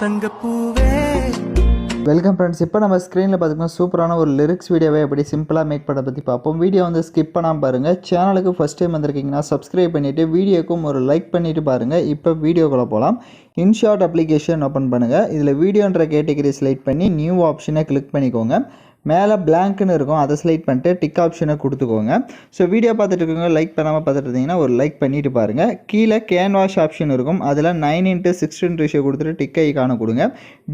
தங்கப்பூவே. Welcome friends. இப்போ நம்ம ஸ்க்ரீனில் பார்த்திங்கன்னா சூப்பரான ஒரு லிரிக்ஸ் வீடியோவை எப்படி சிம்பிளாக மேக் பண்ண பற்றி பார்ப்போம். வீடியோ வந்து ஸ்கிப் பண்ணாமல் பாருங்கள். சேனலுக்கு ஃபஸ்ட் டைம் வந்திருக்கீங்கன்னா சப்ஸ்கிரைப் பண்ணிவிட்டு வீடியோக்கும் ஒரு லைக் பண்ணிவிட்டு பாருங்கள். இப்போ வீடியோக்குள்ளே போகலாம். இன்ஷாட் அப்ளிகேஷன் ஓப்பன் பண்ணுங்கள். இதில் வீடியோன்ற கேட்டகரி செலக்ட் பண்ணி நியூ ஆப்ஷனை கிளிக் பண்ணிக்கோங்க. மேலே பிளாங்க்னு இருக்கும், அதை செலக்ட் பண்ணிட்டு டிக் ஆப்ஷனை கொடுத்துக்கோங்க. ஸோ வீடியோ பார்த்துட்டு இருக்கவங்க லைக் பண்ணாமல் பார்த்துட்டு இருந்தீங்கன்னா ஒரு லைக் பண்ணிவிட்டு பாருங்கள். கீழே கேன்வாஷ் ஆப்ஷன் இருக்கும், அதில் 9:16 ரேஷியோ கொடுத்துட்டு டிக் ஐக்கான கொடுங்க.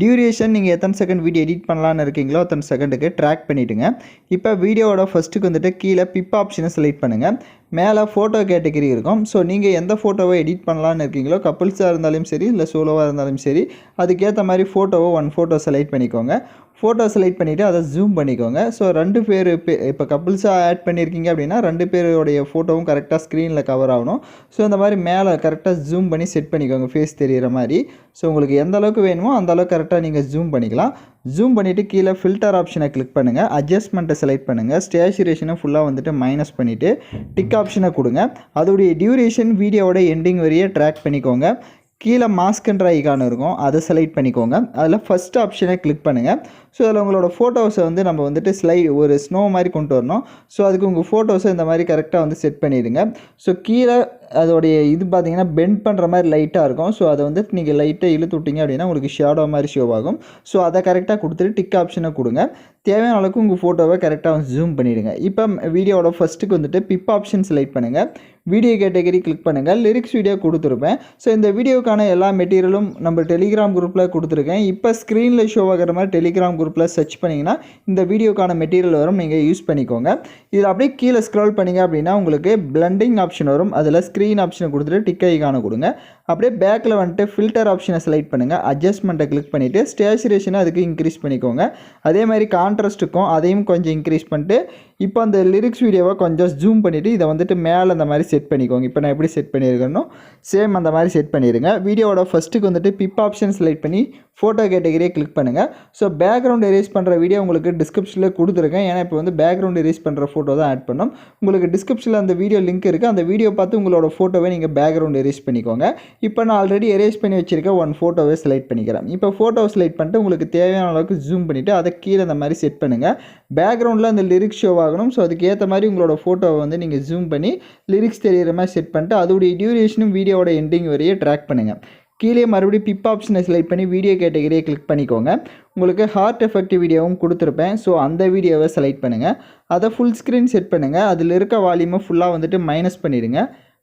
டியூரேஷன் நீங்கள் எத்தனை செகண்ட் வீடியோ எடிட் பண்ணலான்னு இருக்கீங்களோ அத்தனை செகண்டுக்கு ட்ராக் பண்ணிவிட்டுங்க. இப்போ வீடியோவோட ஃபஸ்ட்டுக்கு வந்துட்டு கீழே பிப் ஆப்ஷனை செலக்ட் பண்ணுங்கள். மேலே ஃபோட்டோ கேட்டகரி இருக்கும். ஸோ நீங்கள் எந்த ஃபோட்டோவை எடிட் பண்ணலான்னு இருக்கீங்களோ, கப்புள்ஸாக இருந்தாலும் சரி இல்லை சோலோவாக இருந்தாலும் சரி, அதுக்கேற்ற மாதிரி ஃபோட்டோவை ஒன் ஃபோட்டோ செலக்ட் பண்ணிக்கோங்க. ஃபோட்டோ செலக்ட் பண்ணிவிட்டு அதை ஜூம் பண்ணிக்கோங்க. ஸோ 2 பேர் இப்போ கப்புள்ஸாக ஆட் பண்ணியிருக்கீங்க அப்படின்னா 2 பேருடைய ஃபோட்டோவும் கரெக்டாக ஸ்க்ரீனில் கவர் ஆகணும். ஸோ இந்த மாதிரி மேலே கரெக்டாக ஜூம் பண்ணி செட் பண்ணிக்கோங்க, ஃபேஸ் தெரிகிற மாதிரி. ஸோ உங்களுக்கு எந்த அளவுக்கு வேணுமோ அந்த அளவுக்கு கரெக்டாக நீங்கள் ஜூம் பண்ணிக்கலாம். ஜூம் பண்ணிவிட்டு கீழே ஃபில்டர் ஆப்ஷனை கிளிக் பண்ணுங்கள். அட்ஜஸ்ட்மெண்ட்டை செலக்ட் பண்ணுங்கள். ஸ்டேச்சுரேஷனை ஃபுல்லாக வந்துட்டு மைனஸ் பண்ணிவிட்டு டிக் ஆப்ஷனை கொடுங்க. அதோடைய டியூரேஷன் வீடியோவோட எண்டிங் வரையே ட்ராக் பண்ணிக்கோங்க. கீழே மாஸ்க்ன்ற ஐக்கான் இருக்கும், அதை செலக்ட் பண்ணிக்கோங்க. அதில் ஃபஸ்ட் ஆப்ஷனை கிளிக் பண்ணுங்கள். ஸோ அதில் உங்களோட ஃபோட்டோஸை வந்து நம்ம வந்துட்டு ஒரு ஸ்னோ மாதிரி கொண்டு வரணும். ஸோ அதுக்கு உங்கள் ஃபோட்டோஸை இந்த மாதிரி கரெக்டாக வந்து செட் பண்ணிடுங்க. ஸோ கீழே அதோடைய இது பார்த்தீங்கன்னா பெண்ட் பண்ணுற மாதிரி லைட்டாக இருக்கும். ஸோ அதை வந்து நீங்கள் லைட்டாக இழுத்து விட்டிங்க அப்படின்னா உங்களுக்கு ஷேடோ மாதிரி ஷோ ஆகும். ஸோ அதை கரெக்டாக கொடுத்துட்டு டிக் ஆப்ஷனை கொடுங்க. தேவையான அளவுக்கு உங்கள் ஃபோட்டோவை கரெக்டாக வந்து ஜூம் பண்ணிவிடுங்க. இப்போ வீடியோவோட ஃபஸ்ட்டுக்கு வந்துட்டு பிப் ஆப்ஷன் செலக்ட் பண்ணுங்கள். வீடியோ கேட்டகரி கிளிக் பண்ணுங்கள். லிரிக்ஸ் வீடியோ கொடுத்துருப்பேன். ஸோ இந்த வீடியோக்கான எல்லா மெட்டீரியலும் நம்ம டெலிகிராம் குரூப்பில் கொடுத்துருக்கேன். இப்போ ஸ்க்ரீனில் ஷோ ஆகிற மாதிரி டெலிகிராம் குரூப்பில் சர்ச் பண்ணிங்கன்னா இந்த வீடியோக்கான மெட்டீரியல் வரும், நீங்கள் யூஸ் பண்ணிக்கோங்க. இதில் அப்படியே கீழே ஸ்க்ரோல் பண்ணிங்க அப்படின்னா உங்களுக்கு பிளண்டிங் ஆப்ஷன் வரும். அதில் ஸ்க்ரீன் ஆப்ஷனை கொடுத்துட்டு டிக் ஐக்கான கொடுங்க. அப்படியே பேக்கில் வந்துட்டு ஃபில்டர் ஆப்ஷனை செலக்ட் பண்ணுங்கள். அட்ஜஸ்ட்மெண்ட்டை கிளிக் பண்ணிவிட்டு ஸ்டேச்சுரேஷனை அதுக்கு இன்க்ரீஸ் பண்ணிக்கோங்க. அதே மாதிரி கான்ட்ராஸ்ட்டுக்கும் அதையும் கொஞ்சம் இன்க்ரீஸ் பண்ணிட்டு இப்போ அந்த லிரிக்ஸ் வீடியோவை கொஞ்சம் ஜூம் பண்ணிவிட்டு இதை வந்துட்டு மேலே அந்த மாதிரி செட் பண்ணிக்கோங்க. இப்போ நான் எப்படி செட் பண்ணியிருக்கேனோ சேம் அந்த மாதிரி செட் பண்ணிடுங்க. வீடியோவோட ஃபஸ்ட்டுக்கு வந்துட்டு பிப் ஆப்ஷன் செலக்ட் பண்ணி ஃபோட்டோ கேட்டகரியை கிளிக் பண்ணுங்கள். ஸோ பேக்ரவுண்ட் எரேஸ் பண்ணுற வீடியோ உங்களுக்கு டிஸ்கிரிப்ஷனில் கொடுத்துருக்கேன். ஏன்னா இப்போ வந்து பேக்ரவுண்ட் எரேஸ் பண்ணுற ஃபோட்டோ தான் ஆட் பண்ணோம். உங்களுக்கு டிஸ்கிரிப்ஷனில் அந்த வீடியோ லிங்க் இருக்குது. அந்த வீடியோ பார்த்து உங்களோட ஃபோட்டோவை நீங்கள் பேக்ரவுண்ட் எரேஸ் பண்ணிக்கோங்க. இப்போ நான் ஆல்ரெடி எரேஸ் பண்ணி வச்சுருக்கேன் ஒன் ஃபோட்டோவை செலக்ட் பண்ணிக்கிறேன். இப்போ ஃபோட்டோவை செலக்ட் பண்ணிட்டு உங்களுக்கு தேவையான அளவுக்கு ஜூம் பண்ணிவிட்டு அதை கீழே அந்த மாதிரி செட் பண்ணுங்கள். பேக்ரவுண்டில் அந்த லிரிக்ஸ் ஷோ ஆகணும். ஸோ அதுக்கு ஏற்ற மாதிரி உங்களோட ஃபோட்டோவை வந்து நீங்கள் ஜூம் பண்ணி லிரிக்ஸ் தெரிகிற மாதிரி செட் பண்ணிட்டு அதோடைய டியூரேஷனும் வீடியோவோட எண்டிங் வரையே ட்ராக் பண்ணுங்கள். கீழே மறுபடியும் பிப் ஆப்ஷனை செலக்ட் பண்ணி வீடியோ கேட்டகரியை கிளிக் பண்ணிக்கோங்க. உங்களுக்கு ஹார்ட் எஃபெக்ட் வீடியோவும் கொடுத்துருப்பேன். ஸோ அந்த வீடியோவை செலக்ட் பண்ணுங்கள். அதை ஃபுல் ஸ்க்ரீன் செட் பண்ணுங்கள். அதில் இருக்க வால்யூமை ஃபுல்லாக வந்துட்டு மைனஸ் பண்ணிடுங்க.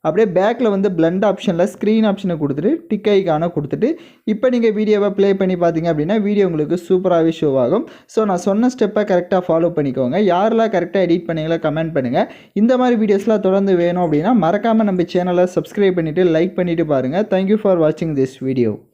அப்படியே பேக்கில் வந்து பிளண்ட் ஆப்ஷனில் ஸ்க்ரீன் ஆப்ஷனை கொடுத்துட்டு டிக் ஐக்கான கொடுத்துட்டு இப்போ நீங்கள் வீடியோவை ப்ளே பண்ணி பார்த்தீங்க அப்படின்னா வீடியோ உங்களுக்கு சூப்பராகவே ஷோ ஆகும். ஸோ நான் சொன்ன ஸ்டெப்பை கரெக்டாக ஃபாலோ பண்ணிக்கோங்க. யாரெல்லாம் கரெக்டாக எடிட் பண்ணீங்களோ கமெண்ட் பண்ணுங்கள். இந்த மாதிரி வீடியோஸ்லாம் தொடர்ந்து வேணும் அப்படின்னா மறக்காமல் நம்ம சேனலை சப்ஸ்கிரைப் பண்ணிவிட்டு லைக் பண்ணிவிட்டு பாருங்கள். தேங்க்யூ ஃபார் வாட்சிங் திஸ் வீடியோ.